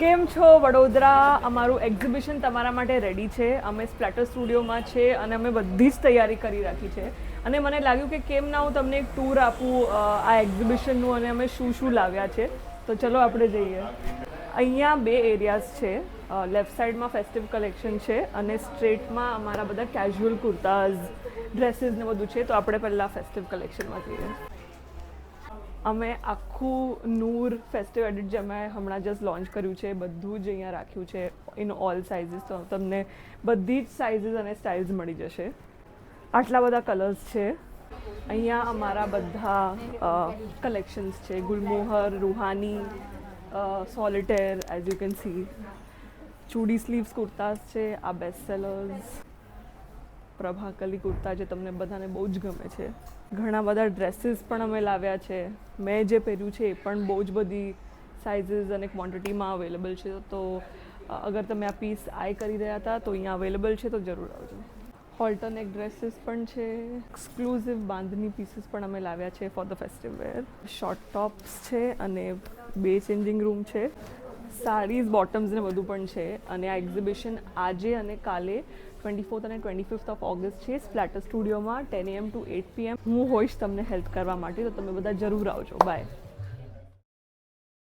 કેમ છો વડોદરા? અમારું એક્ઝિબિશન તમારા માટે રેડી છે. અમે સ્પ્લેટર સ્ટુડિયોમાં છે અને અમે બધી જ તૈયારી કરી રાખી છે. અને મને લાગ્યું કે કેમ ના હું તમને એક ટૂર આપું આ એક્ઝિબિશનનું અને અમે શું શું લાવ્યા છે. તો ચલો આપણે જઈએ. અહીંયા બે એરિયાઝ છે. લેફ્ટ સાઈડમાં ફેસ્ટિવ કલેક્શન છે અને સ્ટ્રેટમાં અમારા બધા કેઝ્યુઅલ કુર્તાઝ, ડ્રેસીસ ને બધું છે. તો આપણે પહેલાં ફેસ્ટિવ કલેક્શનમાં જઈએ. અમે આખું નૂર ફેસ્ટિવ એડિટ જે અમે હમણાં જસ્ટ લોન્ચ કર્યું છે બધું જ અહીંયા રાખ્યું છે ઇન ઓલ સાઇઝીસ. તો તમને બધી જ સાઇઝીસ અને સ્ટાઇલ્સ મળી જશે. આટલા બધા કલર્સ છે. અહીંયા અમારા બધા કલેક્શન્સ છે. Gulmohar, Roohani, solitaire, as you can see. ચૂડી સ્લીવ્સ કુર્તાઝ છે. આ બેસ્ટ સેલર્સ પ્રભાકલી કુર્તા જે તમને બધાને બહુ જ ગમે છે. ઘણા બધા ડ્રેસીસ પણ અમે લાવ્યા છે. મેં જે પહેર્યું છે એ પણ બહુ જ બધી સાઇઝીસ અને ક્વોન્ટિટીમાં અવેલેબલ છે. તો અગર તમે આ પીસ આઈ કરી રહ્યા હતા તો અહીંયા અવેલેબલ છે તો જરૂર આવજો. હોલ્ટર નેક ડ્રેસીસ પણ છે. એક્સક્લુઝિવ બાંધની પીસીસ પણ અમે લાવ્યા છે for the festive wear. Short tops છે અને 2 ચેન્જિંગ રૂમ છે. સાડીઝ, બોટમ્સ ને બધું પણ છે. અને આ એક્ઝિબિશન આજે અને કાલે 24th અને 25th ઓફ ઓગસ્ટ છે સ્પ્લેટર સ્ટુડિયોમાં 10 AM to 8 PM. હું હોઈશ તમને હેલ્પ કરવા માટે, તો તમે બધા જરૂર આવજો. બાય.